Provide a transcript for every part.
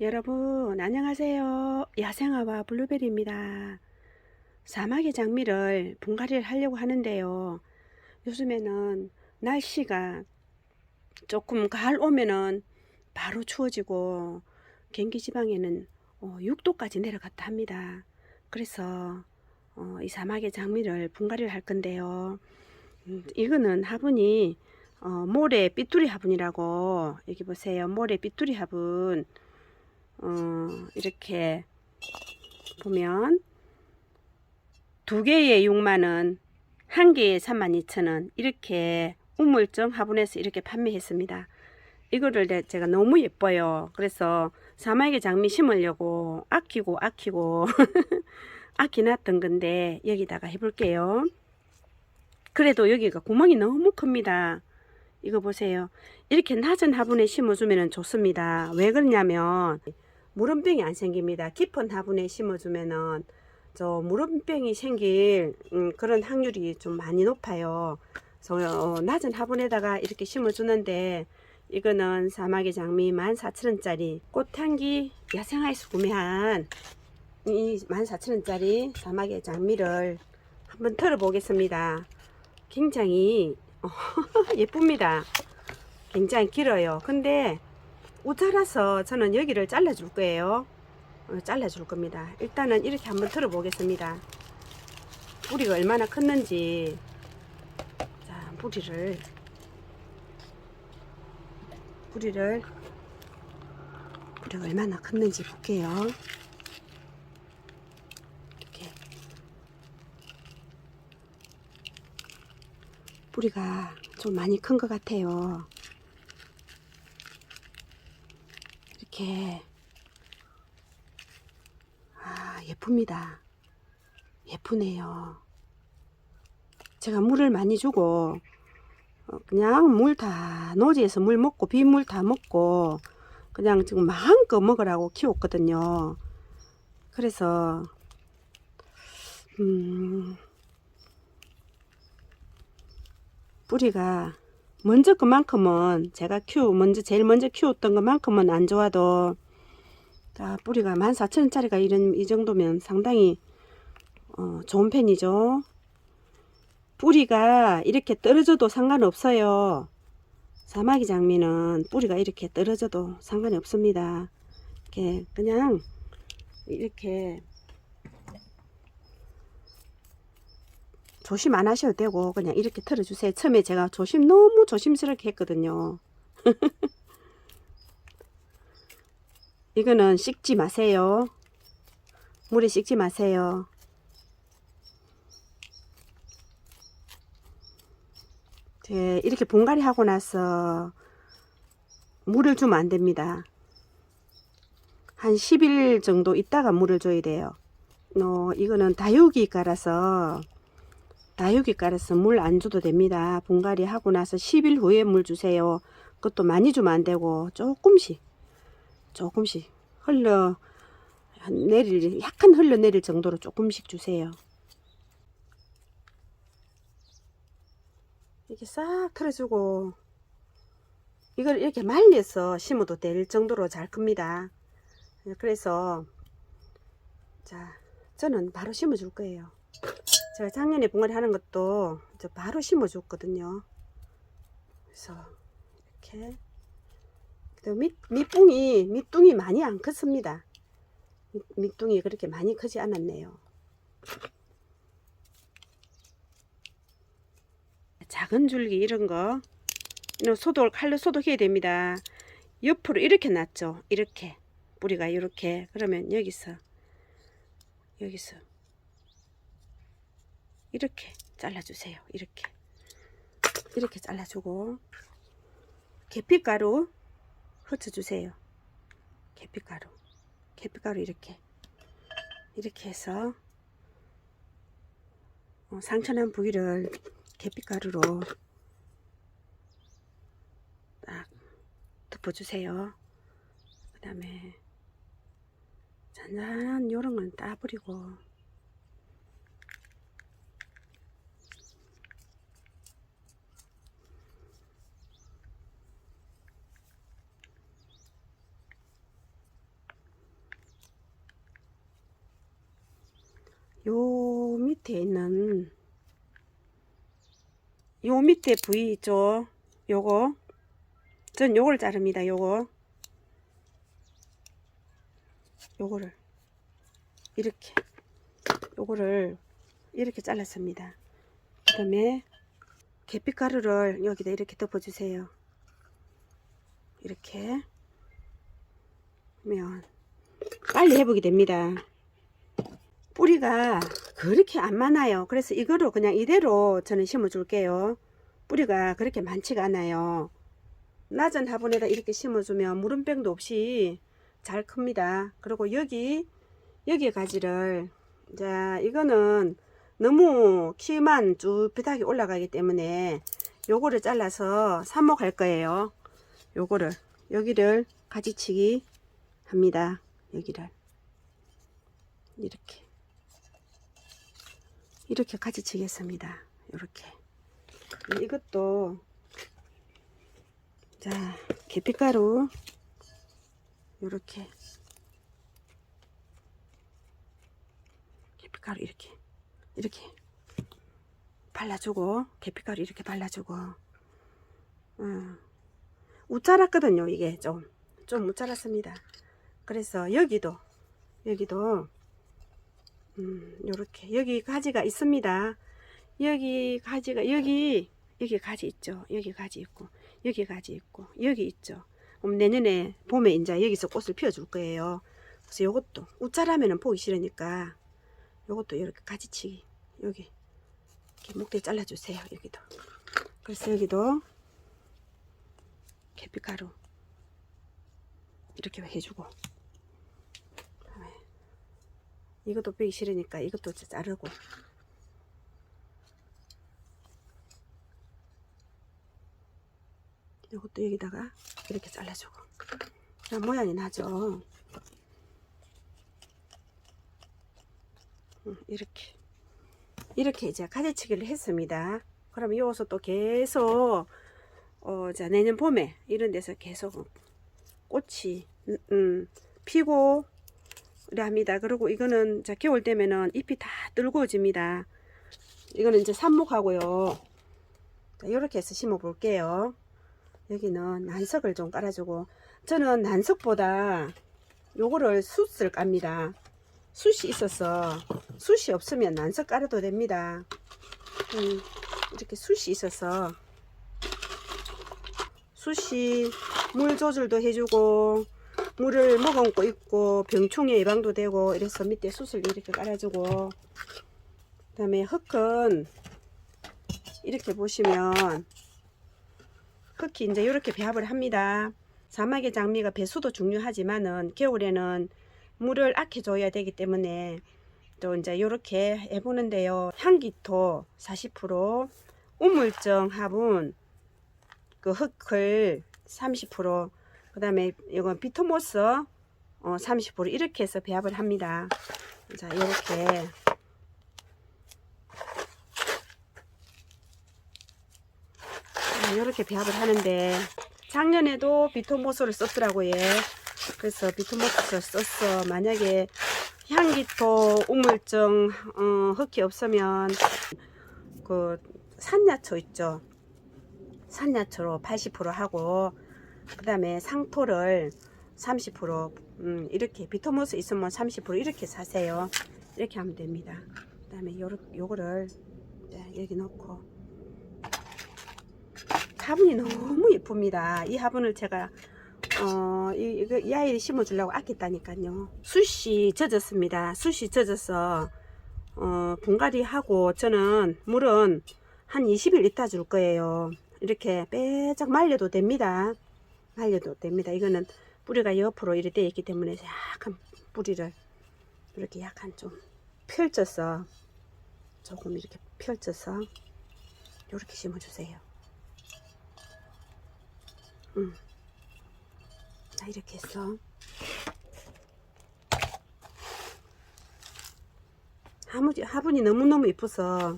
여러분 안녕하세요. 야생아와 블루베리입니다. 사막의 장미를 분갈이를 하려고 하는데요. 요즘에는 날씨가 조금 가을 오면은 바로 추워지고 경기 지방에는 6도까지 내려갔다 합니다. 그래서 이 사막의 장미를 분갈이를 할 건데요. 이거는 화분이 모래 삐뚤이 화분이라고, 여기 보세요. 모래 삐뚤이 화분. 이렇게 보면 두 개에 6만원, 한 개에 32,000원, 이렇게 우물정 화분에서 이렇게 판매했습니다. 이거를 제가 너무 예뻐요. 그래서 사막의 장미 심으려고 아끼고 아끼놨던 건데 여기다가 해볼게요. 그래도 여기가 구멍이 너무 큽니다. 이거 보세요. 이렇게 낮은 화분에 심어주면 좋습니다. 왜 그러냐면 물원병이 안 생깁니다. 깊은 화분에 심어주면은 저 물원병이 생길 그런 확률이 좀 많이 높아요. 그래서 낮은 화분에다가 이렇게 심어주는데, 이거는 사막의 장미 14,000원짜리 꽃향기 야생화에서 구매한 이 14,000원짜리 사막의 장미를 한번 털어 보겠습니다. 굉장히 예쁩니다. 굉장히 길어요. 근데 우자라서 저는 여기를 잘라줄 거예요. 잘라줄 겁니다. 일단은 이렇게 한번 털어 보겠습니다. 뿌리가 얼마나 컸는지. 자, 뿌리가 얼마나 컸는지 볼게요. 이렇게 뿌리가 좀 많이 큰 것 같아요. 이렇게 예쁩니다. 예쁘네요. 제가 물을 많이 주고 그냥 물 다, 노지에서 물 먹고 빗물 다 먹고 그냥 지금 마음껏 먹으라고 키웠거든요. 그래서 뿌리가 먼저 그만큼은 제가 제일 먼저 키웠던 것만큼은 안 좋아도, 자, 뿌리가 14,000원짜리가 이 정도면 상당히 좋은 편이죠. 뿌리가 이렇게 떨어져도 상관없어요. 사마귀 장미는 뿌리가 이렇게 떨어져도 상관이 없습니다. 이렇게 그냥 이렇게 조심 안 하셔도 되고 그냥 이렇게 털어주세요. 처음에 제가 너무 조심스럽게 했거든요. 이거는 씻지 마세요. 물에 씻지 마세요. 이렇게 분갈이 하고 나서 물을 주면 안 됩니다. 한 10일 정도 있다가 물을 줘야 돼요. 이거는 다육이 깔아서 물 안 줘도 됩니다. 분갈이 하고 나서 10일 후에 물 주세요. 그것도 많이 주면 안 되고 조금씩 약간 흘러내릴 정도로 조금씩 주세요. 이렇게 싹 털어주고, 이걸 이렇게 말려서 심어도 될 정도로 잘 큽니다. 그래서 자, 저는 바로 심어 줄 거예요. 제가 작년에 분갈이 하는 것도 바로 심어 줬거든요. 그래서 이렇게 밑둥이 많이 안 컸습니다. 밑둥이 그렇게 많이 크지 않았네요. 작은 줄기 이런 거 칼로 소독해야 됩니다. 옆으로 이렇게 놨죠. 이렇게 뿌리가 이렇게. 그러면 여기서 이렇게 잘라주세요. 이렇게 잘라주고 계피가루 흩어주세요. 계피가루 이렇게 해서 상처난 부위를 계피가루로 딱 덮어주세요. 그 다음에 잔잔한 요런 건 따버리고, 요 밑에 있는 요 밑에 부위 있죠. 요거 전 요걸 자릅니다. 요거를 이렇게 요거를 이렇게 잘랐습니다. 그 다음에 계피가루를 여기다 이렇게 덮어주세요. 이렇게 하면 빨리 회복이 됩니다. 뿌리가 그렇게 안 많아요. 그래서 이거를 그냥 이대로 저는 심어 줄게요. 뿌리가 그렇게 많지가 않아요. 낮은 화분에다 이렇게 심어주면 물음병도 없이 잘 큽니다. 그리고 여기 가지를, 자, 이거는 너무 키만 쭈삣하게 올라가기 때문에 요거를 잘라서 삽목할 거예요. 요거를 여기를 가지치기 합니다. 여기를 이렇게 가지치겠습니다. 이렇게. 이것도, 자, 계피가루 요렇게 계피가루 이렇게 발라주고, 계피가루 이렇게 발라주고, 우짜랐거든요. 이게 좀 우짜랐습니다. 그래서 여기도 요렇게 여기 가지가 있습니다. 여기 가지가 여기 가지 있죠. 여기 가지 있고 여기 가지 있고 여기 있죠. 그럼 내년에 봄에 이제 여기서 꽃을 피워줄 거예요. 그래서 요것도 우짜라면은 보기 싫으니까 요것도 이렇게 가지치기 여기 이렇게 목대 잘라주세요. 여기도. 그래서 여기도 계피가루 이렇게 해주고, 이것도 빼기 싫으니까 이것도 자르고, 이것도 여기다가 이렇게 잘라주고, 그럼 모양이 나죠. 이렇게 이제 가지치기를 했습니다. 그럼 여기서 또 계속 자, 내년 봄에 이런 데서 계속 꽃이 피고 그래 합니다. 그리고 이거는 자, 겨울 되면은 잎이 다 떨구어집니다. 이거는 이제 삽목하고요. 자, 이렇게 해서 심어 볼게요. 여기는 난석을 좀 깔아주고, 저는 난석보다 요거를 숯을 깝니다. 숯이 있어서, 숯이 없으면 난석 깔아도 됩니다. 이렇게 숯이 있어서, 숯이 물 조절도 해주고 물을 머금고 있고 병충해 예방도 되고, 이래서 밑에 숯을 이렇게 깔아주고, 그 다음에 흙은 이렇게 보시면 흙이 이제 이렇게 배합을 합니다. 사막의 장미가 배수도 중요하지만은 겨울에는 물을 아껴줘야 되기 때문에 또 이제 이렇게 해보는데요. 향기토 40%, 우물정 화분 그 흙을 30%, 그 다음에 이건 비토모스 30% 이렇게 해서 배합을 합니다. 자, 이렇게 배합을 하는데, 작년에도 비토모스를 썼더라고요. 그래서 비토모스를 썼어. 만약에 향기토, 우물정, 흙이 없으면 그 산야초 있죠. 산야초로 80% 하고, 그 다음에 상토를 30%, 이렇게 비토모스 있으면 30% 이렇게 사세요. 이렇게 하면 됩니다. 그 다음에 요거를 여기 넣고, 화분이 너무 예쁩니다. 이 화분을 제가 이 아이를 심어 주려고 아꼈다니까요. 숯이 젖었습니다. 숯이 젖어서 분갈이 하고, 저는 물은 한 20일 있다 줄 거예요. 이렇게 빼짝 말려도 됩니다. 이거는 뿌리가 옆으로 이렇게 되어 있기 때문에 약간 뿌리를 이렇게 약간 좀 펼쳐서, 조금 이렇게 펼쳐서 이렇게 심어 주세요. 자, 이렇게 해서 화분이 너무너무 예뻐서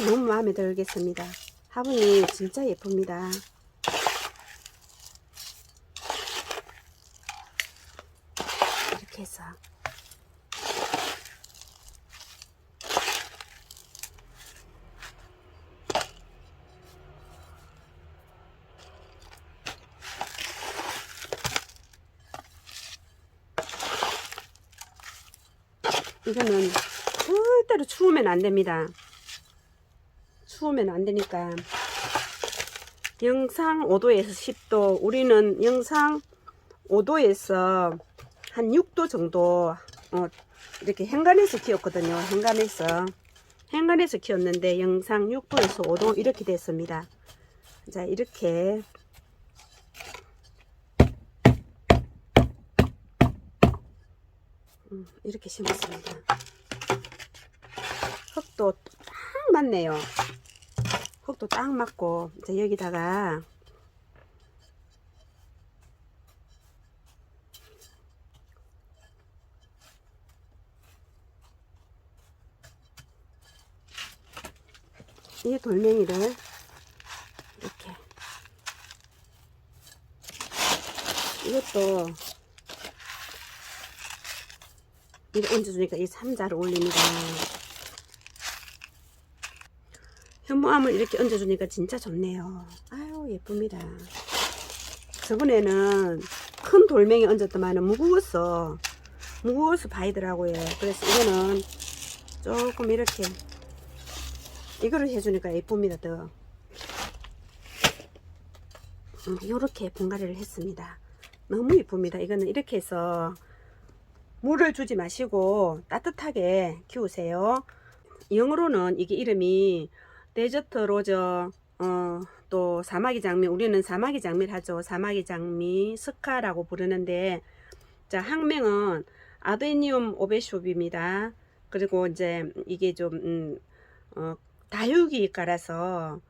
너무 마음에 들겠습니다. 화분이 진짜 예쁩니다. 이렇게 해서 이거는 절대로 추우면 안 됩니다. 추우면 안 되니까 영상 5도에서 10도, 우리는 영상 5도에서 한 6도 정도 이렇게 현관에서 키웠거든요. 현관에서 키웠는데 영상 6도에서 5도 이렇게 됐습니다. 자, 이렇게 이렇게 심었습니다. 흙도 딱 맞네요. 흙도 딱 맞고, 이제 여기다가 이 돌멩이를 이렇게, 이것도 이렇게 얹어주니까 이 상자를 올립니다. 현무암을 이렇게 얹어주니까 진짜 좋네요. 아유, 예쁩니다. 저번에는 큰 돌멩이 얹었더만 무거워서 바이더라고요. 그래서 이거는 조금 이렇게 이거를 해주니까 예쁩니다. 더 이렇게 분갈이를 했습니다. 너무 예쁩니다. 이거는 이렇게 해서 물을 주지 마시고 따뜻하게 키우세요. 영어로는 이게 이름이 데저트 로즈, 또 사마귀 장미, 우리는 사마귀 장미를 하죠. 사마귀 장미 스카라고 부르는데, 자, 학명은 아데니움 오베숍입니다. 그리고 이제 이게 좀 다육이과라서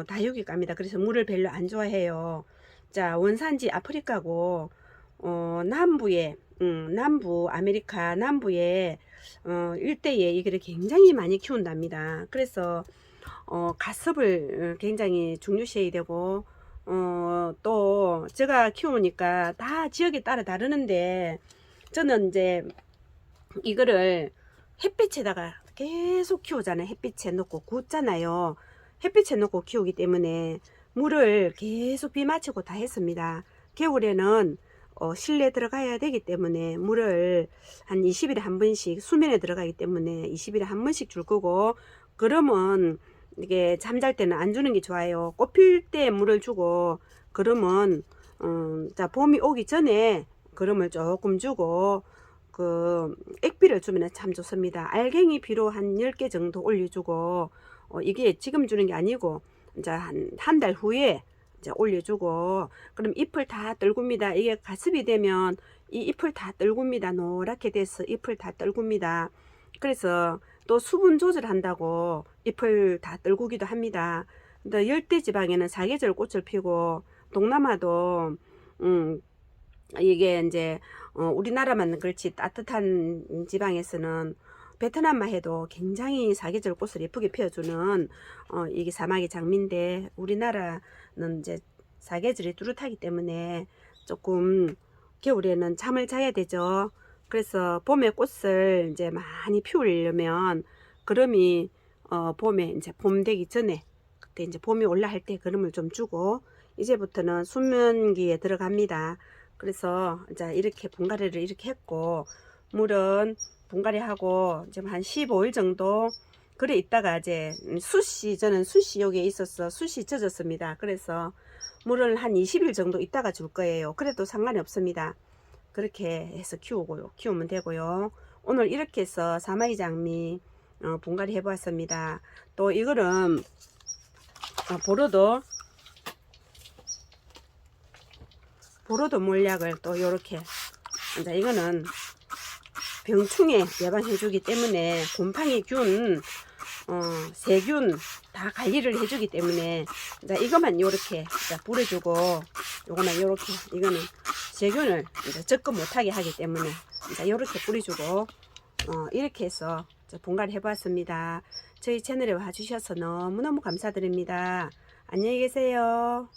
다육이과입니다. 그래서 물을 별로 안 좋아해요. 자, 원산지 아프리카고 남부에 남부 아메리카 남부에 일대에 이거를 굉장히 많이 키운답니다. 그래서 가습을 굉장히 중요시해야 되고, 또 제가 키우니까 다 지역에 따라 다르는데, 저는 이제 이거를 햇빛에다가 계속 키우잖아요. 햇빛에 놓고 굳잖아요. 햇빛에 놓고 키우기 때문에 물을 계속 비 맞추고 다 했습니다. 겨울에는 실내 들어가야 되기 때문에 물을 한 20일에 한 번씩, 수면에 들어가기 때문에 20일에 한 번씩 줄 거고, 그러면 이게 잠잘 때는 안 주는 게 좋아요. 꽃 필 때 물을 주고, 그러면 자, 봄이 오기 전에 그름을 조금 주고, 그 액비를 주면 참 좋습니다. 알갱이 비료 한 10개 정도 올려주고, 이게 지금 주는 게 아니고 이제 한 달 후에 이제 올려주고, 그럼 잎을 다 떨굽니다. 이게 가습이 되면 이 잎을 다 떨굽니다. 노랗게 돼서 잎을 다 떨굽니다. 그래서 또 수분 조절한다고 잎을 다 떨구기도 합니다. 근데 열대 지방에는 사계절 꽃을 피고, 동남아도 이게 이제 우리나라만 그렇지 따뜻한 지방에서는 베트남만 해도 굉장히 사계절 꽃을 예쁘게 피워주는 이게 사마귀 장미인데, 우리나라는 이제 사계절이 뚜렷하기 때문에 조금 겨울에는 잠을 자야 되죠. 그래서 봄에 꽃을 이제 많이 피우려면 그름이 봄에 이제 봄 되기 전에, 그때 이제 봄이 올라 할 때 그름을 좀 주고, 이제부터는 수면기에 들어갑니다. 그래서 이제 이렇게 분갈이를 이렇게 했고, 물은 분갈이하고 지금 한 15일 정도 그래 있다가 이제 저는 숯이 여기에 있어서 숯이 젖었습니다. 그래서 물을 한 20일 정도 있다가 줄 거예요. 그래도 상관이 없습니다. 그렇게 해서 키우면 되고요. 오늘 이렇게 해서 사마귀 장미 분갈이 해 보았습니다. 또 이거는 보로도 몰약을 또 요렇게, 이제 이거는 병충해 예방해 주기 때문에 곰팡이 균, 세균 다 관리를 해 주기 때문에 이제 이것만 요렇게 뿌려주고, 요거는 요렇게, 이거는 세균을 이제 접근 못하게 하기 때문에 이제 요렇게 뿌려주고, 이렇게 해서 분갈이 해 보았습니다. 저희 채널에 와주셔서 너무너무 감사드립니다. 안녕히 계세요.